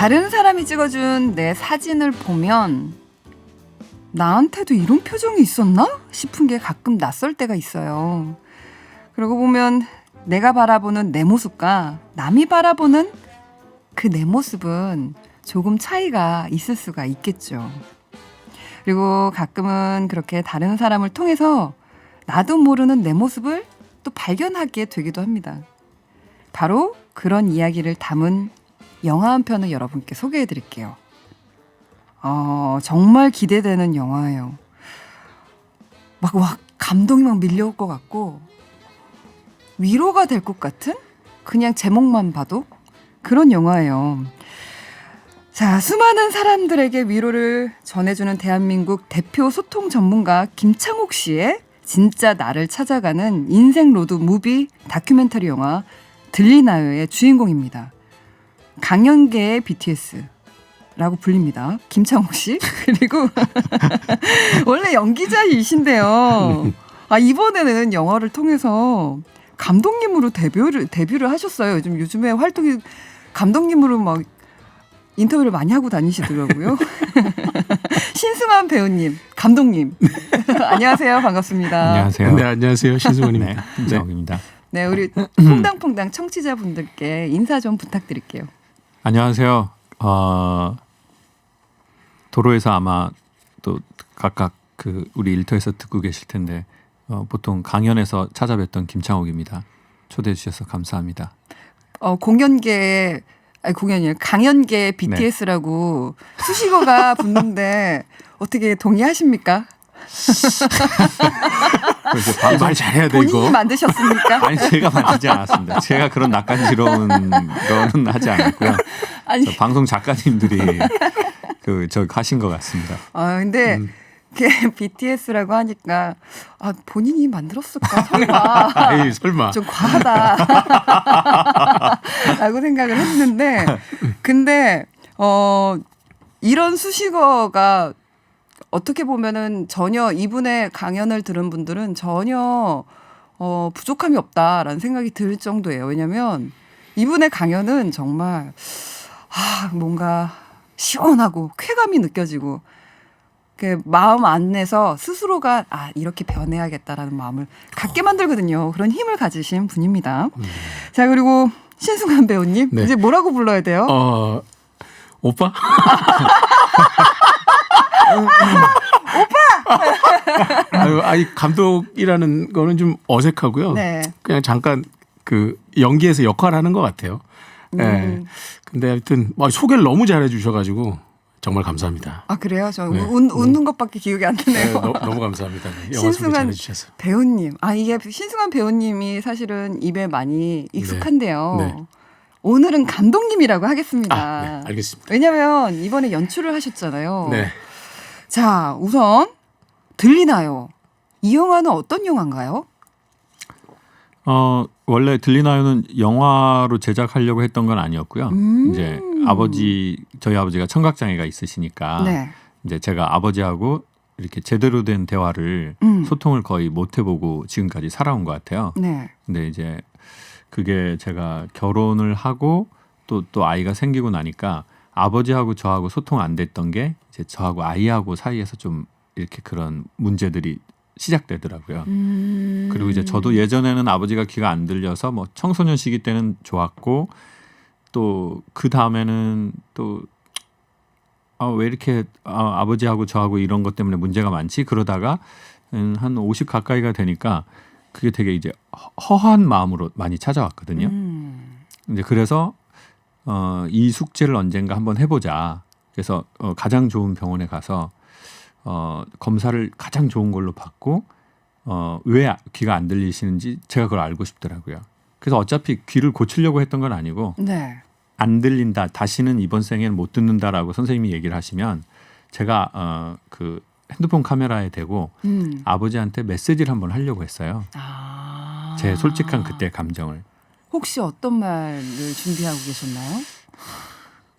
다른 사람이 찍어준 내 사진을 보면 나한테도 이런 표정이 있었나 싶은 게 가끔 낯설 때가 있어요. 그러고 보면 내가 바라보는 내 모습과 남이 바라보는 그 내 모습은 조금 차이가 있을 수가 있겠죠. 그리고 가끔은 그렇게 다른 사람을 통해서 나도 모르는 내 모습을 또 발견하게 되기도 합니다. 바로 그런 이야기를 담은 영화 한 편을 여러분께 소개해 드릴게요. 정말 기대되는 영화예요. 막 감동이 막 밀려올 것 같고 위로가 될 것 같은 그냥 제목만 봐도 그런 영화예요. 자, 수많은 사람들에게 위로를 전해주는 대한민국 대표 소통 전문가 김창옥 씨의 진짜 나를 찾아가는 인생 로드 무비 다큐멘터리 영화 들리나요의 주인공입니다. 강연계의 BTS라고 불립니다. 김창옥 씨. 그리고 원래 연기자이신데요. 이번에는 영화를 통해서 감독님으로 데뷔를 하셨어요. 요즘에 활동이 감독님으로 막 인터뷰를 많이 하고 다니시더라고요. 신승환 배우님, 감독님. 안녕하세요. 반갑습니다. 안녕하세요. 네, 안녕하세요. 신승환입니다. 김정욱입니다. 네, 우리 퐁당퐁당 청취자분들께 인사 좀 부탁드릴게요. 안녕하세요. 도로에서 아마 또 각각 우리 일터에서 듣고 계실 텐데 보통 강연에서 찾아뵀던 김창옥입니다. 초대해 주셔서 감사합니다. 강연계 BTS라고 네. 수식어가 붙는데 어떻게 동의하십니까? 말 잘해야 돼 본인이 이거. 만드셨습니까? 아니 제가 만들지 않았습니다. 제가 그런 낯간지러운 거는 하지 않았고요. 아니 방송 작가님들이 저 하신 것 같습니다. 근데 BTS라고 하니까 본인이 만들었을까 설마. 에이, 설마. 좀 과하다. 라고 생각을 했는데 근데 이런 수식어가 어떻게 보면은 전혀 이분의 강연을 들은 분들은 전혀 부족함이 없다라는 생각이 들 정도예요. 왜냐하면 이분의 강연은 정말 뭔가 시원하고 쾌감이 느껴지고 마음 안에서 스스로가 이렇게 변해야겠다라는 마음을 갖게 만들거든요. 그런 힘을 가지신 분입니다. 자, 그리고 신승환 배우님 네. 이제 뭐라고 불러야 돼요? 오빠? 오빠! 아니 감독이라는 거는 좀 어색하고요. 네. 그냥 잠깐 연기에서 역할하는 것 같아요. 네. 근데 하여튼 소개를 너무 잘해 주셔가지고 정말 감사합니다. 그래요? 저 네. 웃는 것밖에 기억이 안 나네요. 네, 너무 감사합니다. 신승환 배우님. 이게 신승환 배우님이 사실은 입에 많이 익숙한데요. 네. 네. 오늘은 감독님이라고 하겠습니다. 네, 알겠습니다. 왜냐하면 이번에 연출을 하셨잖아요. 네. 자, 우선 들리나요? 이 영화는 어떤 영화인가요? 원래 들리나요는 영화로 제작하려고 했던 건 아니었고요. 이제 저희 아버지가 청각장애가 있으시니까 네. 이제 제가 아버지하고 이렇게 제대로 된 대화를 소통을 거의 못 해보고 지금까지 살아온 것 같아요. 네. 근데 이제 그게 제가 결혼을 하고 또 아이가 생기고 나니까 아버지하고 저하고 소통 안 됐던 게 이제 저하고 아이하고 사이에서 좀 이렇게 그런 문제들이 시작되더라고요. 그리고 이제 저도 예전에는 아버지가 귀가 안 들려서 뭐 청소년 시기 때는 좋았고 또 그 다음에는 또 왜 이렇게 아버지하고 저하고 이런 것 때문에 문제가 많지? 그러다가 한 50 가까이가 되니까 그게 되게 이제 허한 마음으로 많이 찾아왔거든요. 이제 그래서 이 숙제를 언젠가 한번 해보자. 그래서 가장 좋은 병원에 가서 검사를 가장 좋은 걸로 받고 왜 귀가 안 들리시는지 제가 그걸 알고 싶더라고요. 그래서 어차피 귀를 고치려고 했던 건 아니고 네. 안 들린다. 다시는 이번 생에는 못 듣는다라고 선생님이 얘기를 하시면 제가 핸드폰 카메라에 대고 아버지한테 메시지를 한번 하려고 했어요. 제 솔직한 그때 감정을. 혹시 어떤 말을 준비하고 계셨나요?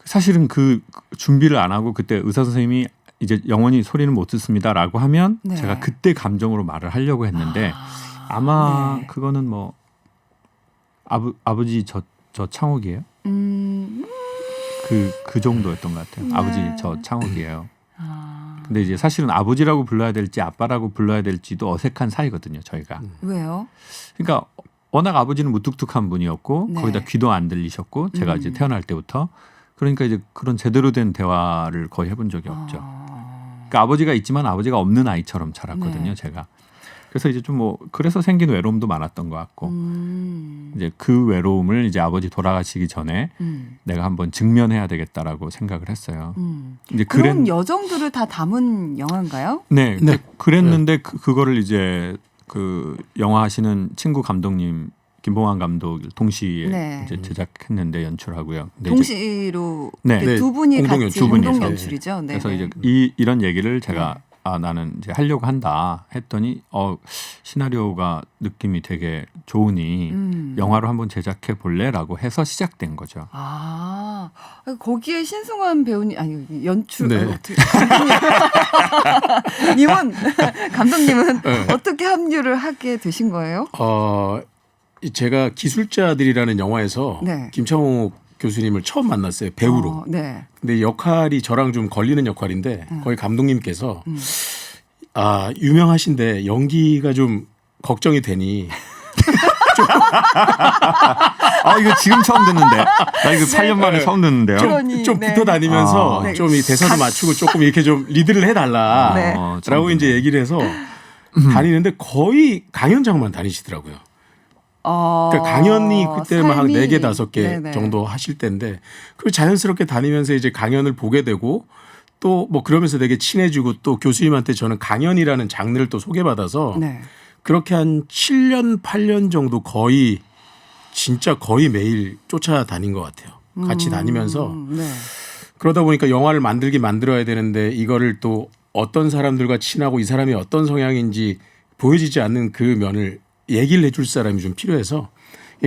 사실은 그 준비를 안 하고 그때 의사 선생님이 이제 영원히 소리는 못 듣습니다라고 하면 네. 제가 그때 감정으로 말을 하려고 했는데 아마 네. 그거는 뭐 아버지 저 창옥이에요? 그 정도였던 것 같아요. 네. 아버지 저 창욱이에요. 근데 이제 사실은 아버지라고 불러야 될지 아빠라고 불러야 될지도 어색한 사이거든요, 저희가. 왜요? 그러니까 워낙 아버지는 무뚝뚝한 분이었고 네. 거기다 귀도 안 들리셨고 제가 이제 태어날 때부터 그러니까 이제 그런 제대로 된 대화를 거의 해본 적이 없죠. 그러니까 아버지가 있지만 아버지가 없는 아이처럼 자랐거든요, 네. 제가. 그래서 이제 좀 뭐 그래서 생긴 외로움도 많았던 것 같고 이제 그 외로움을 이제 아버지 돌아가시기 전에 내가 한번 직면해야 되겠다라고 생각을 했어요. 이제 그런 여정들을 다 담은 영화인가요? 네, 그랬는데 그거를 이제 그 영화 하시는 친구 감독님 김봉환 감독 동시에 네. 이제 제작했는데 연출하고요. 근데 동시로 네. 이렇게 두 분이 공동 같이 두 분이서. 공동 연출이죠. 네. 그래서 이제 이런 얘기를 제가 나는 이제 하려고 한다 했더니 시나리오가 느낌이 되게 좋으니 영화로 한번 제작해 볼래라고 해서 시작된 거죠. 아, 거기에 신승환 배우님 아니 연출 네. 감독님은 어떻게 합류를 하게 되신 거예요? 제가 기술자들이라는 영화에서 네. 김창욱 교수님을 처음 만났어요. 배우로. 네. 근데 역할이 저랑 좀 걸리는 역할인데 거기 감독님께서 유명하신데 연기가 좀 걱정이 되니 이거 지금 처음 듣는데. 나 이거 8년 만에 처음 듣는데요. 좀 붙어 다니면서 좀 이 대사도 맞추고 조금 이렇게 좀 리드를 해달라. 네. 라고 이제 얘기를 해서 다니는데 거의 강연장만 다니시더라고요. 그러니까 강연이 그때만 한 4개, 5개 정도 하실 때인데 그 자연스럽게 다니면서 이제 강연을 보게 되고 또 뭐 그러면서 되게 친해지고 또 교수님한테 저는 강연이라는 장르를 또 소개받아서 그렇게 한 7년, 8년 정도 거의 진짜 거의 매일 쫓아다닌 것 같아요. 같이 다니면서 그러다 보니까 영화를 만들어야 되는데 이거를 또 어떤 사람들과 친하고 이 사람이 어떤 성향인지 보여지지 않는 그 면을 얘기를 해줄 사람이 좀 필요해서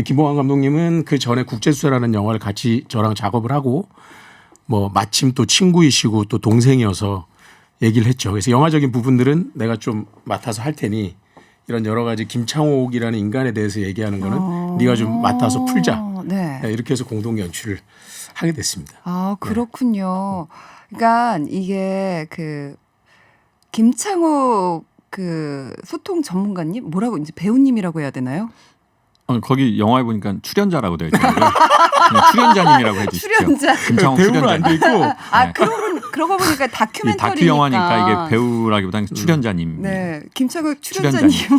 김봉환 감독님은 그 전에 국제수사라는 영화를 같이 저랑 작업을 하고 뭐 마침 또 친구이시고 또 동생이어서 얘기를 했죠. 그래서 영화적인 부분들은 내가 좀 맡아서 할 테니 이런 여러 가지 김창옥이라는 인간에 대해서 얘기하는 거는 네가 좀 맡아서 풀자. 이렇게 해서 공동 연출을 하게 됐습니다. 아, 그렇군요. 그러니까 이게 그 김창옥 그 소통 전문가님 뭐라고 이제 배우님이라고 해야 되나요? 거기 영화에 보니까 출연자라고 되어 있더라고요. 출연자님이라고 해주시죠. 출연자. 김창욱 배우로 안 돼 있고. 그러고 보니까 다큐멘터리니까. 다큐 영화니까 이게 배우라기보다는 출연자님. 네, 김창욱 출연자님은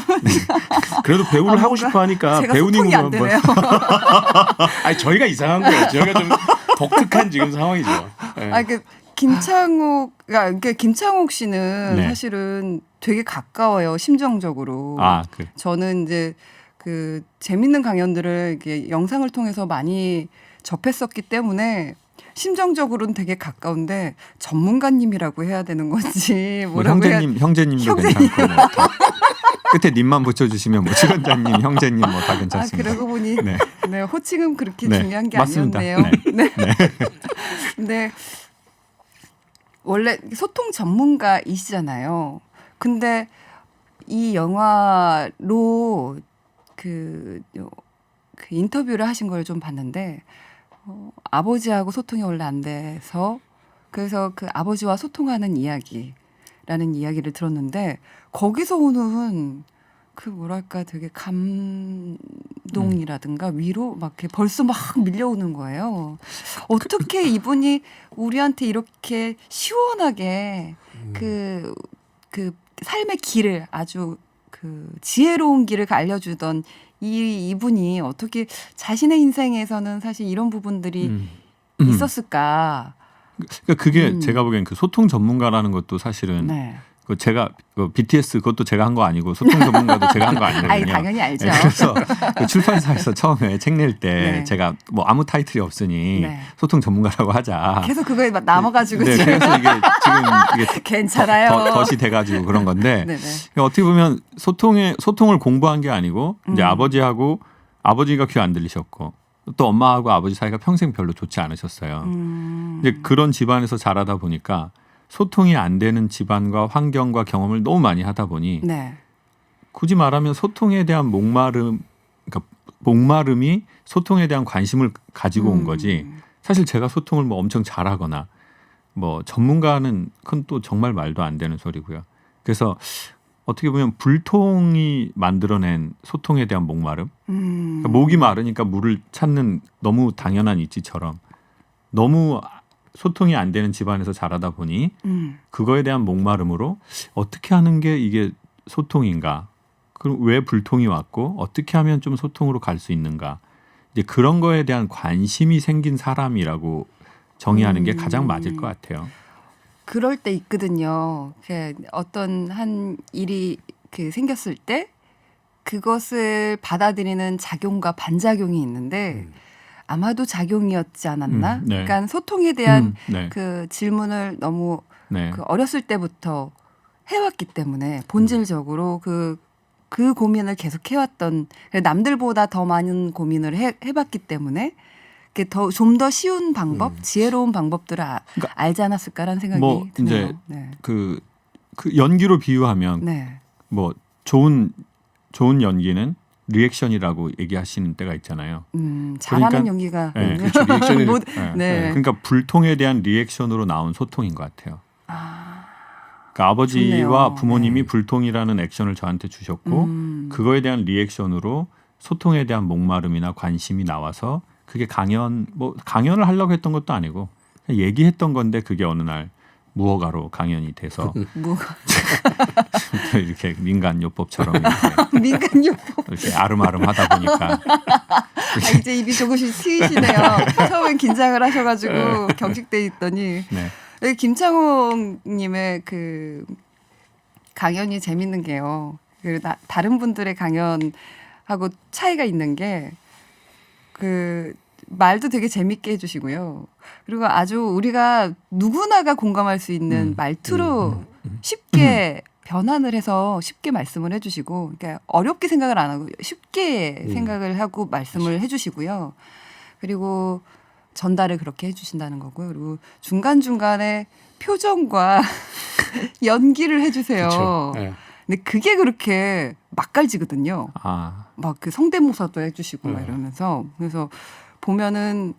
그래도 배우를 하고 싶어 하니까 배우님으로 한번. 아니 저희가 이상한 거예요. 저희가 좀 독특한 지금 상황이죠. 네. 그러니까 김창욱 씨는 사실은 되게 가까워요, 심정적으로. 그래. 저는 이제 그 재밌는 강연들을 이렇게 영상을 통해서 많이 접했었기 때문에 심정적으로는 되게 가까운데 전문가님이라고 해야 되는 건지 형제님도 괜찮고 끝에 님만 붙여주시면 뭐 출연자님, 형제님 뭐 다 괜찮습니다. 그러고 보니 호칭은 그렇게 중요한 게 맞습니다. 아니었네요. 근데 원래 소통 전문가이시잖아요. 근데 이 영화로 그 인터뷰를 하신 걸 좀 봤는데 아버지하고 소통이 원래 안 돼서 그래서 그 아버지와 소통하는 이야기라는 이야기를 들었는데 거기서 오는 그 뭐랄까 되게 감동이라든가 위로 막 이렇게 벌써 막 밀려오는 거예요. 어떻게 이분이 우리한테 이렇게 시원하게 그 삶의 길을 아주 그 지혜로운 길을 알려주던 이분이 어떻게 자신의 인생에서는 사실 이런 부분들이 있었을까? 그러니까 그게 제가 보기엔 그 소통 전문가라는 것도 사실은 그 제가 그 BTS 그것도 제가 한 거 아니고 소통 전문가도 제가 한 거 아니거든요. 당연히 알죠. 그래서 그 출판사에서 처음에 책 낼 때 제가 뭐 아무 타이틀이 없으니 소통 전문가라고 하자. 계속 그거에 남아가지고 그래서 이게 지금 이게 괜찮아요. 덫이 돼가지고 그런 건데 어떻게 보면 소통을 공부한 게 아니고 이제 아버지하고 아버지가 귀 안 들리셨고 또 엄마하고 아버지 사이가 평생 별로 좋지 않으셨어요. 이제 그런 집안에서 자라다 보니까 소통이 안 되는 집안과 환경과 경험을 너무 많이 하다 보니 굳이 말하면 소통에 대한 목마름이 소통에 대한 관심을 가지고 온 거지 사실 제가 소통을 뭐 엄청 잘하거나 뭐 전문가는 그건 또 정말 말도 안 되는 소리고요. 그래서 어떻게 보면 불통이 만들어낸 소통에 대한 목마름. 그러니까 목이 마르니까 물을 찾는 너무 당연한 이치처럼 너무 소통이 안 되는 집안에서 자라다 보니 그거에 대한 목마름으로 어떻게 하는 게 이게 소통인가? 그럼 왜 불통이 왔고 어떻게 하면 좀 소통으로 갈 수 있는가? 이제 그런 거에 대한 관심이 생긴 사람이라고 정의하는 게 가장 맞을 것 같아요. 그럴 때 있거든요. 어떤 한 일이 생겼을 때 그것을 받아들이는 작용과 반작용이 있는데 아마도 작용이었지 않았나? 네. 그러니까 소통에 대한 네. 그 질문을 너무 네. 어렸을 때부터 해왔기 때문에 본질적으로 그 고민을 계속 해왔던 남들보다 더 많은 고민을 해봤기 때문에 좀 더 쉬운 방법, 지혜로운 방법들을 그러니까 알지 않았을까라는 생각이 뭐 드네요. 이제 네. 그 연기로 비유하면 네. 뭐 좋은 연기는 리액션이라고 얘기하시는 때가 있잖아요. 잘하는 그러니까, 연기가 네. 그렇죠. 리액션이 네. 그러니까 불통에 대한 리액션으로 나온 소통인 것 같아요. 그러니까 아버지와 좋네요. 부모님이 불통이라는 액션을 저한테 주셨고 그거에 대한 리액션으로 소통에 대한 목마름이나 관심이 나와서 그게 강연을 하려고 했던 것도 아니고 그냥 얘기했던 건데 그게 어느 날 무허가로 강연이 돼서 이렇게 민간요법처럼 이렇게 민간요법 이렇게 아름아름하다 보니까 이제 입이 조금씩 트이시네요. 처음엔 긴장을 하셔가지고 경직돼 있더니 네. 김창옥님의 그 강연이 재밌는 게요. 다른 분들의 강연하고 차이가 있는 게 그 말도 되게 재밌게 해주시고요. 그리고 아주 우리가 누구나가 공감할 수 있는 말투로 쉽게 변환을 해서 쉽게 말씀을 해주시고, 그러니까 어렵게 생각을 안 하고 쉽게 생각을 하고 말씀을 해주시고요. 그리고 전달을 그렇게 해주신다는 거고요. 그리고 중간중간에 표정과 연기를 해주세요. 그렇죠. 네. 근데 그게 그렇게 맛깔지거든요. 막 그 성대모사도 해주시고 막 이러면서. 그래서 보면은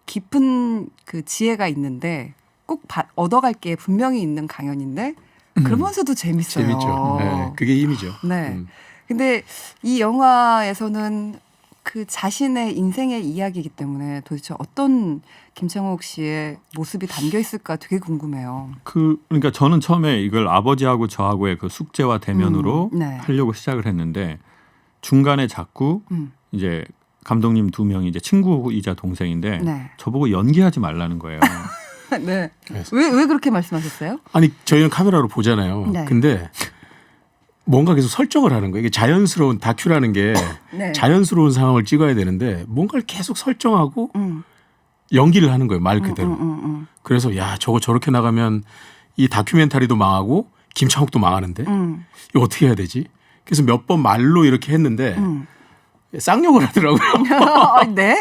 깊은 그 지혜가 있는데 꼭 얻어갈 게 분명히 있는 강연인데 그러면서도 재밌어요. 재밌죠. 네. 그게 힘이죠. 네. 근데 이 영화에서는 그 자신의 인생의 이야기이기 때문에 도대체 어떤 김창옥 씨의 모습이 담겨 있을까 되게 궁금해요. 그러니까 저는 처음에 이걸 아버지하고 저하고의 그 숙제와 대면으로 네. 하려고 시작을 했는데 중간에 자꾸 이제 감독님 2명이 이제 친구이자 동생인데 네. 저보고 연기하지 말라는 거예요. 네. 왜 그렇게 말씀하셨어요? 아니 저희는 카메라로 보잖아요. 네. 근데 뭔가 계속 설정을 하는 거예요. 이게 자연스러운 다큐라는 게 네. 자연스러운 상황을 찍어야 되는데 뭔가를 계속 설정하고 연기를 하는 거예요. 말 그대로. 그래서 야 저거 저렇게 나가면 이 다큐멘터리도 망하고 김창옥도 망하는데 이거 어떻게 해야 되지? 그래서 몇 번 말로 이렇게 했는데 쌍욕을 하더라고요. 네.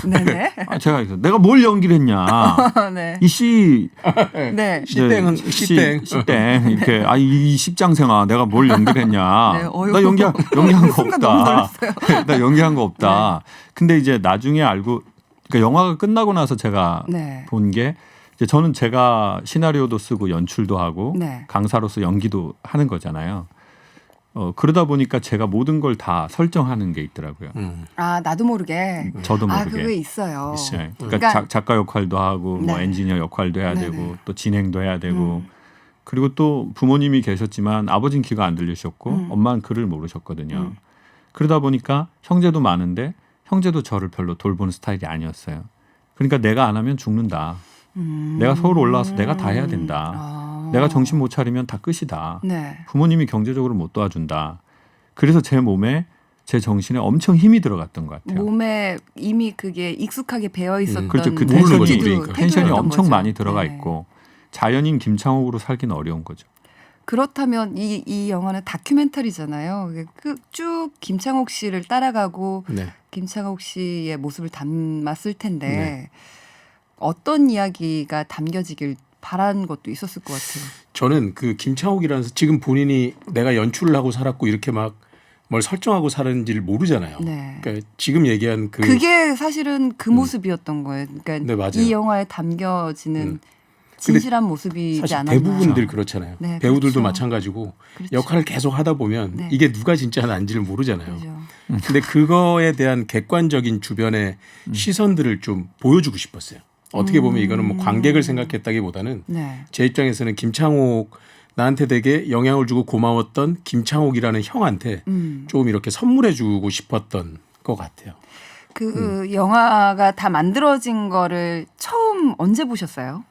네네. 제가 내가 뭘 연기를 했냐. 네. 이씨. 네. 씨땡. 이렇게. 이 십장생아. 내가 뭘 연기를 했냐. 네, 나 연기한 거 순간 너무 없다. 놀랐어요. 나 연기한 거 없다. 근데 이제 나중에 알고, 그러니까 영화가 끝나고 나서 제가 네. 본 게 이제 저는 제가 시나리오도 쓰고 연출도 하고 네. 강사로서 연기도 하는 거잖아요. 그러다 보니까 제가 모든 걸 다 설정하는 게 있더라고요. 나도 모르게. 저도 모르게. 그게 있어요. 네. 그러니까 작가 역할도 하고 뭐 네. 엔지니어 역할도 해야 네네. 되고 또 진행도 해야 되고 그리고 또 부모님이 계셨지만 아버지는 귀가 안 들리셨고 엄마는 글을 모르셨거든요. 그러다 보니까 형제도 많은데 형제도 저를 별로 돌보는 스타일이 아니었어요. 그러니까 내가 안 하면 죽는다. 내가 서울 올라와서 내가 다 해야 된다. 내가 정신 못 차리면 다 끝이다. 네. 부모님이 경제적으로 못 도와준다. 그래서 제 몸에 제 정신에 엄청 힘이 들어갔던 것 같아요. 몸에 이미 그게 익숙하게 배어 있었던 그렇죠. 그 모르는 거지, 텐션이, 우리가. 텐션이 엄청 거죠. 많이 들어가 네. 있고 자연인 김창옥으로 살기는 어려운 거죠. 그렇다면 이 영화는 다큐멘터리잖아요. 쭉 김창옥 씨를 따라가고 네. 김창옥 씨의 모습을 담았을 텐데 네. 어떤 이야기가 담겨지길 바란 것도 있었을 것 같아요. 저는 그 김창옥이라는 지금 본인이 내가 연출을 하고 살았고 이렇게 막 뭘 설정하고 사는지를 모르잖아요. 네. 그러니까 지금 얘기한 그게 사실은 그 모습이었던 거예요. 그러니까 네, 맞아요. 이 영화에 담겨지는 진실한 모습이지 사실 않았나. 대부분들 그렇잖아요. 네, 배우들도 그렇죠. 마찬가지고 그렇죠. 역할을 계속 하다 보면 네. 이게 누가 진짜 난지를 모르잖아요. 그렇죠. 근데 그거에 대한 객관적인 주변의 시선들을 좀 보여주고 싶었어요. 어떻게 보면 이거는 뭐 관객을 생각했다기보다는 네. 제 입장에서는 김창옥 나한테 되게 영향을 주고 고마웠던 김창옥이라는 형한테 조금 이렇게 선물해 주고 싶었던 것 같아요. 그 영화가 다 만들어진 거를 처음 언제 보셨어요?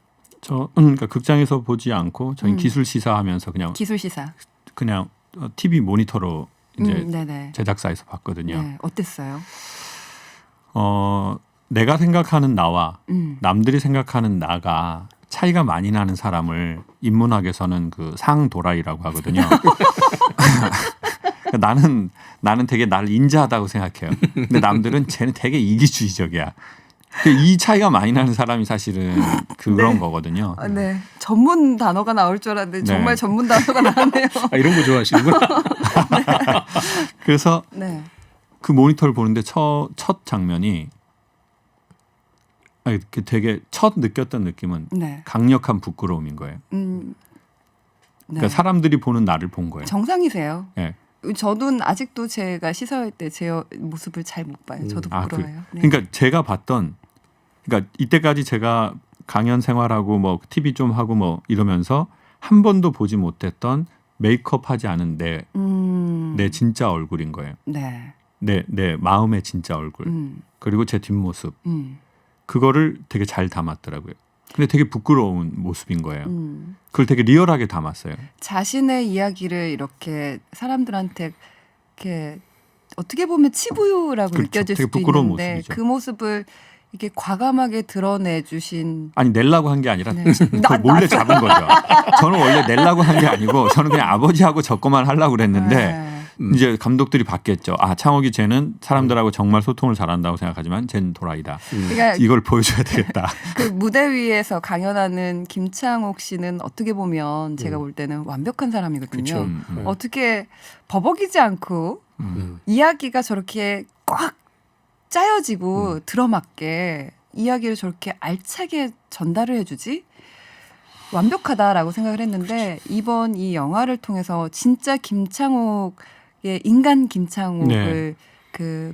그러니까 극장에서 보지 않고 저희 기술 시사하면서 그냥 기술 시사. 그냥 TV 모니터로 이제 네네. 제작사에서 봤거든요. 네. 어땠어요? 내가 생각하는 나와 남들이 생각하는 나가 차이가 많이 나는 사람을 인문학에서는 그 상도라이라고 하거든요. 나는 되게 나를 인자하다고 생각해요. 근데 남들은 쟤는 되게 이기주의적이야. 이 차이가 많이 나는 사람이 사실은 그런 네. 거거든요. 네. 전문 단어가 나올 줄 알았는데 정말 전문 단어가 나왔네요. 이런 거 좋아하시는구나. 그래서 네. 그 모니터를 보는데 첫 장면이 되게 첫 느꼈던 느낌은 네. 강력한 부끄러움인 거예요. 네. 그러니까 사람들이 보는 나를 본 거예요. 정상이세요. 네. 저도 아직도 제가 시사회 때 제 모습을 잘 못 봐요. 저도 부끄러워요. 네. 그러니까 제가 봤던, 그러니까 이때까지 제가 강연 생활하고 뭐 TV 좀 하고 뭐 이러면서 한 번도 보지 못했던 메이크업하지 않은 내 진짜 얼굴인 거예요. 네. 내 마음의 진짜 얼굴. 그리고 제 뒷모습. 그거를 되게 잘 담았더라고요. 근데 되게 부끄러운 모습인 거예요. 그걸 되게 리얼하게 담았어요. 자신의 이야기를 이렇게 사람들한테 이렇게 어떻게 보면 치부라고 그렇죠. 느껴질 되게 수도 부끄러운 있는데 모습이죠. 그 모습을 이렇게 과감하게 드러내 주신. 아니 내려고 한 게 아니라 네. 그걸 몰래 잡은 거죠. 저는 원래 내려고 한 게 아니고 저는 그냥 아버지하고 저 거만 하려고 그랬는데 네. 이제 감독들이 봤겠죠. 아 창옥이 쟤는 사람들하고 정말 소통을 잘한다고 생각하지만 쟤는 도라이다. 그러니까 이걸 보여줘야 되겠다. 그 무대 위에서 강연하는 김창옥 씨는 어떻게 보면 제가 볼 때는 완벽한 사람이거든요. 그쵸. 어떻게 버벅이지 않고 이야기가 저렇게 꽉 짜여지고 들어맞게 이야기를 저렇게 알차게 전달을 해주지? 완벽하다라고 생각을 했는데 이번 이 영화를 통해서 진짜 김창옥의 인간 김창옥을 그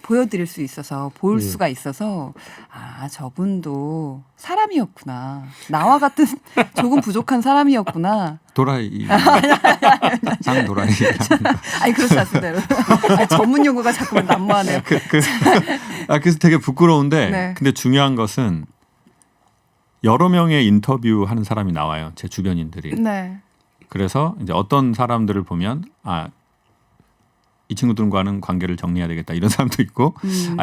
보여드릴 수 있어서 볼 수가 있어서 아 저분도 사람이었구나. 나와 같은 조금 부족한 사람이었구나. 도라이 상 도라이. 아니 그렇지 않습니다. 전문 용어가 자꾸 난무하네요. 그래서 되게 부끄러운데 네. 근데 중요한 것은 여러 명의 인터뷰하는 사람이 나와요. 제 주변인들이. 네. 그래서 이제 어떤 사람들을 보면 이 친구들과는 관계를 정리해야 되겠다 이런 사람도 있고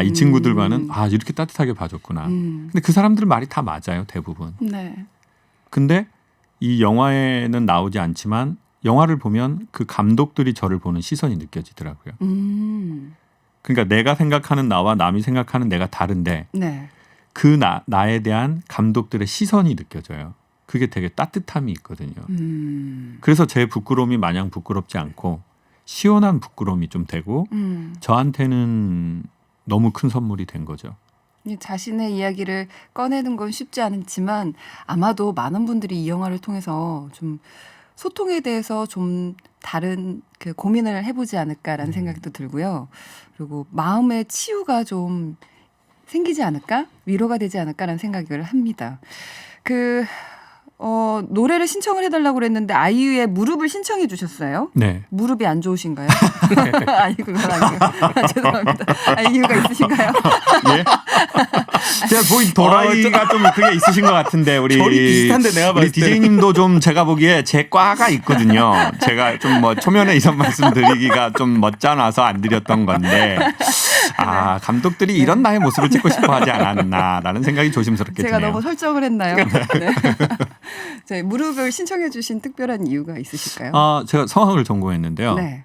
이 친구들과는 이렇게 따뜻하게 봐줬구나. 근데 그 사람들 말이 다 맞아요. 대부분. 네. 근데 이 영화에는 나오지 않지만 영화를 보면 그 감독들이 저를 보는 시선이 느껴지더라고요. 그러니까 내가 생각하는 나와 남이 생각하는 내가 다른데 네. 그 나에 대한 감독들의 시선이 느껴져요. 그게 되게 따뜻함이 있거든요. 그래서 제 부끄러움이 마냥 부끄럽지 않고 시원한 부끄러움이 좀 되고 저한테는 너무 큰 선물이 된 거죠. 자신의 이야기를 꺼내는 건 쉽지 않지만 아마도 많은 분들이 이 영화를 통해서 좀 소통에 대해서 좀 다른 그 고민을 해보지 않을까라는 생각도 들고요. 그리고 마음의 치유가 좀 생기지 않을까? 위로가 되지 않을까라는 생각을 합니다. 노래를 신청을 해달라고 그랬는데 아이유의 무릎을 신청해 주셨어요. 네. 무릎이 안 좋으신가요? 아니 그건 아니고 죄송합니다. 이유가 있으신가요? 예? 제가 보기 도라이가 좀 그게 있으신 것 같은데 우리 결이 비슷한데 내가 봤을 우리 DJ님도 좀 제가 보기에 제 과가 있거든요. 제가 좀 뭐 초면에 이런 말씀 드리기가 좀 멋잖아서 안 드렸던 건데 감독들이 이런 나의 모습을 찍고 싶어 하지 않았나라는 생각이 조심스럽게 제가 드네요. 너무 설정을 했나요? 네. 무릎을 신청해 주신 특별한 이유가 있으실까요? 제가 성악을 전공했는데요. 네.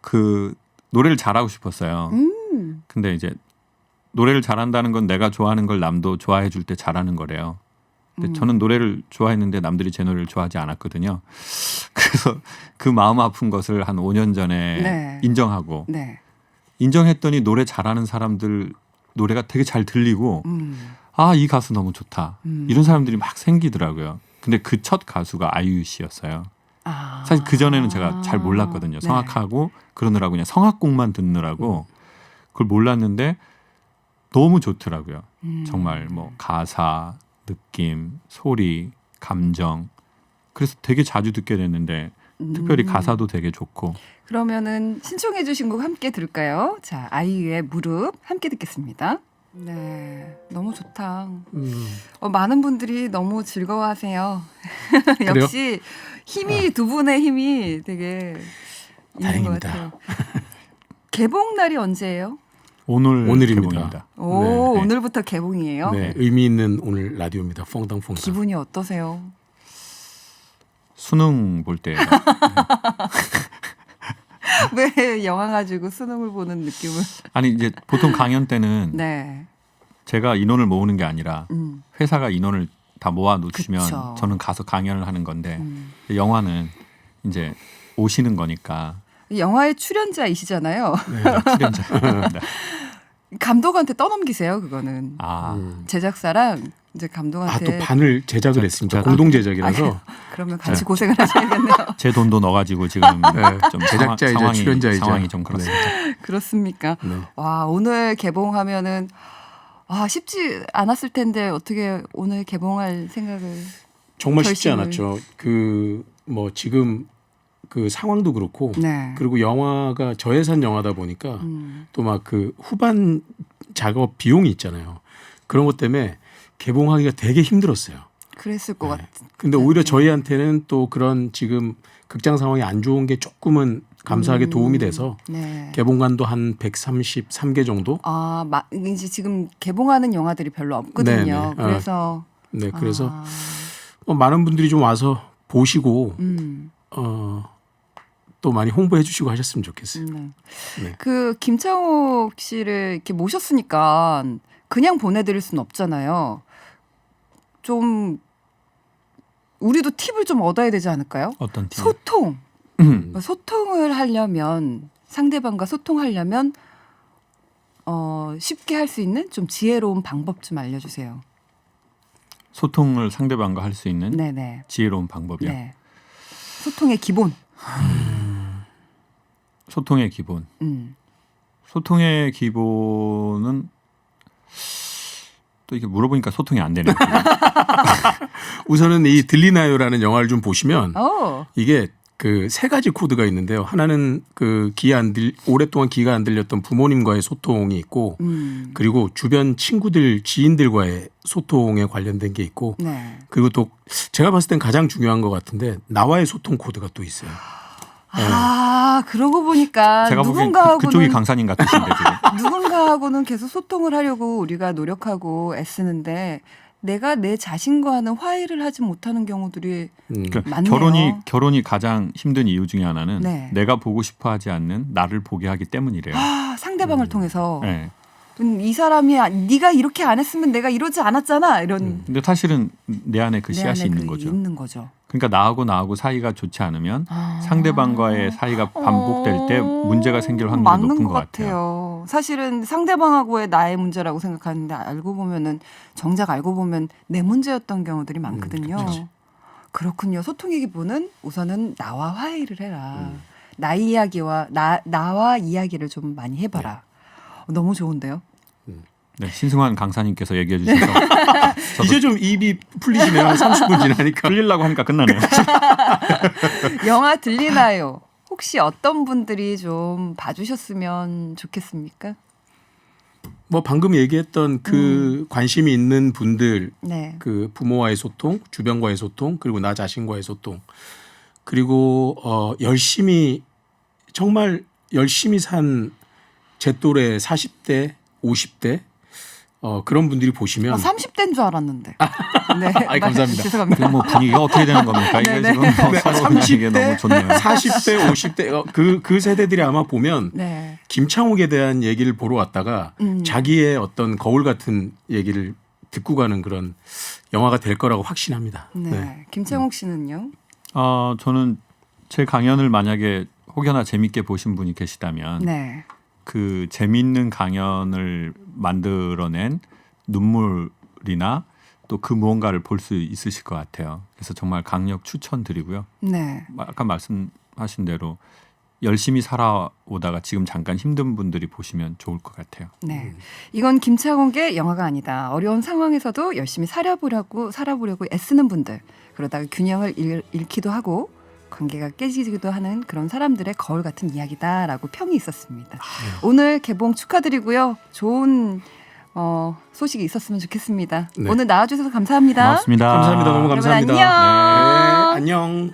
그 노래를 잘하고 싶었어요. 근데 이제 노래를 잘한다는 건 내가 좋아하는 걸 남도 좋아해 줄 때 잘하는 거래요. 근데 저는 노래를 좋아했는데 남들이 제 노래를 좋아하지 않았거든요. 그래서 그 마음 아픈 것을 한 5년 전에 네. 인정하고 네. 인정했더니 노래 잘하는 사람들 노래가 되게 잘 들리고 아, 이 가수 너무 좋다. 이런 사람들이 막 생기더라고요. 근데 그 첫 가수가 아이유 씨였어요. 사실 그전에는 제가 잘 몰랐거든요. 네. 성악하고 그러느라고 그냥 성악곡만 듣느라고 그걸 몰랐는데 너무 좋더라고요. 정말 뭐 가사, 느낌, 소리, 감정. 그래서 되게 자주 듣게 됐는데 특별히 가사도 되게 좋고. 그러면은 신청해 주신 곡 함께 들을까요? 자, 아이유의 무릎 함께 듣겠습니다. 네, 너무 좋다. 많은 분들이 너무 즐거워하세요. 역시 힘이 두 분의 힘이 되게 있는 다행입니다. 것 같아요. 개봉 날이 언제예요? 오늘입니다. 개봉입니다. 오, 네. 오늘부터 개봉이에요. 네, 의미 있는 오늘 라디오입니다. 퐁당퐁당. 기분이 어떠세요? 수능 볼 때. 왜 영화 가지고 수능을 보는 느낌을? 아니 이제 보통 강연 때는 네. 제가 인원을 모으는 게 아니라 회사가 인원을 다 모아 놓으시면 그쵸. 저는 가서 강연을 하는 건데 영화는 이제 오시는 거니까 영화의 출연자이시잖아요. 네, 출연자. 네. 감독한테 떠넘기세요, 그거는. 아, 제작사랑 이제 감독한테. 또 반을 제작을 했습니다. 제가- 공동 제작이라서 그러면 같이 고생을 하셔야겠네요. 제 돈도 넣어가지고 지금 좀 제작자이자 출연자이자. 상황이 좀 그렇습니다. 그렇습니까? 네. 와, 오늘 개봉하면은 쉽지 않았을 텐데 어떻게 오늘 개봉할 생각을. 정말 쉽지 결심을. 않았죠. 뭐 지금 그 상황도 그렇고 네. 그리고 영화가 저예산 영화다 보니까 또 막 그 후반 작업 비용이 있잖아요. 그런 것 때문에 개봉하기가 되게 힘들었어요. 그랬을 것 네. 같은. 근데 오히려 저희한테는 또 그런 지금 극장 상황이 안 좋은 게 조금은 감사하게 도움이 돼서 네. 개봉관도 한 133개 정도. 이제 지금 개봉하는 영화들이 별로 없거든요. 네네. 그래서. 네, 그래서 많은 분들이 좀 와서 보시고 또 많이 홍보해 주시고 하셨으면 좋겠어요. 네. 네. 그 김창옥 씨를 이렇게 모셨으니까 그냥 보내드릴 수는 없잖아요. 좀 우리도 팁을 좀 얻어야 되지 않을까요? 어떤 팀? 소통. 소통을 하려면 상대방과 소통하려면 쉽게 할 수 있는 좀 지혜로운 방법 좀 알려주세요. 소통을 상대방과 할 수 있는 네네. 지혜로운 방법이요. 네. 소통의 기본. 소통의 기본. 소통의 기본은 또 이게 물어보니까 소통이 안 되네요. 우선은 이 들리나요라는 영화를 좀 보시면 오. 이게 그 세 가지 코드가 있는데요. 하나는 그 오랫동안 귀가 안 들렸던 부모님과의 소통이 있고 그리고 주변 친구들, 지인들과의 소통에 관련된 게 있고 네. 그리고 또 제가 봤을 땐 가장 중요한 것 같은데 나와의 소통 코드가 또 있어요. 그러고 보니까 제가 보기엔 누군가하고는 그쪽이 강사님 같으신데 지금. 누군가하고는 계속 소통을 하려고 우리가 노력하고 애쓰는데 내가 내 자신과 하는 화해를 하지 못하는 경우들이 그러니까 많네요. 결혼이 가장 힘든 이유 중에 하나는 네. 내가 보고 싶어하지 않는 나를 보게 하기 때문이래요. 상대방을 통해서 네. 이 사람이 네가 이렇게 안 했으면 내가 이러지 않았잖아 이런 근데 사실은 내 안에 그 내 씨앗이 안에 있는 그게 거죠. 있는 거죠. 그러니까 나하고 사이가 좋지 않으면 상대방과의 사이가 반복될 때 문제가 생길 확률이 맞는 높은 것 것 같아요. 사실은 상대방하고의 나의 문제라고 생각하는데 정작 알고 보면 내 문제였던 경우들이 많거든요. 그렇군요. 소통의 기본은 우선은 나와 화해를 해라. 나의 이야기와 나와 이야기를 좀 많이 해봐라. 너무 좋은데요. 네, 신승환 강사님께서 얘기해 주셔서 이제 좀 입이 풀리시네요. 한 30분 지나니까. 풀리려고 하니까 끝나네요. 영화 들리나요? 혹시 어떤 분들이 좀 봐주셨으면 좋겠습니까? 뭐 방금 얘기했던 그 관심이 있는 분들, 네. 그 부모와의 소통, 주변과의 소통, 그리고 나 자신과의 소통, 그리고 정말 열심히 산 제 또래 40대, 50대 그런 분들이 보시면 30대인 줄 알았는데. 네. 아이, 감사합니다. 죄송합니다. 뭐 분위기가 어떻게 되는 겁니까? 이게 네네. 지금 서로 이게 30대, 너무 좋네요. 40대, 50대 그 세대들이 아마 보면 네. 김창옥에 대한 얘기를 보러 왔다가 자기의 어떤 거울 같은 얘기를 듣고 가는 그런 영화가 될 거라고 확신합니다. 네. 네. 김창욱 씨는요? 저는 제 강연을 만약에 혹여나 재밌게 보신 분이 계시다면 네. 그 재미있는 강연을 만들어낸 눈물이나 또 그 무언가를 볼 수 있으실 것 같아요. 그래서 정말 강력 추천드리고요. 네. 아까 말씀하신 대로 열심히 살아오다가 지금 잠깐 힘든 분들이 보시면 좋을 것 같아요. 네, 이건 김창욱의 영화가 아니다. 어려운 상황에서도 열심히 살아보려고 애쓰는 분들, 그러다가 균형을 잃기도 하고 관계가 깨지기도 하는 그런 사람들의 거울 같은 이야기다라고 평이 있었습니다. 오늘 개봉 축하드리고요. 좋은 소식이 있었으면 좋겠습니다. 네. 오늘 나와주셔서 감사합니다. 고맙습니다. 감사합니다. 너무 감사합니다. 여러분 안녕. 네, 안녕.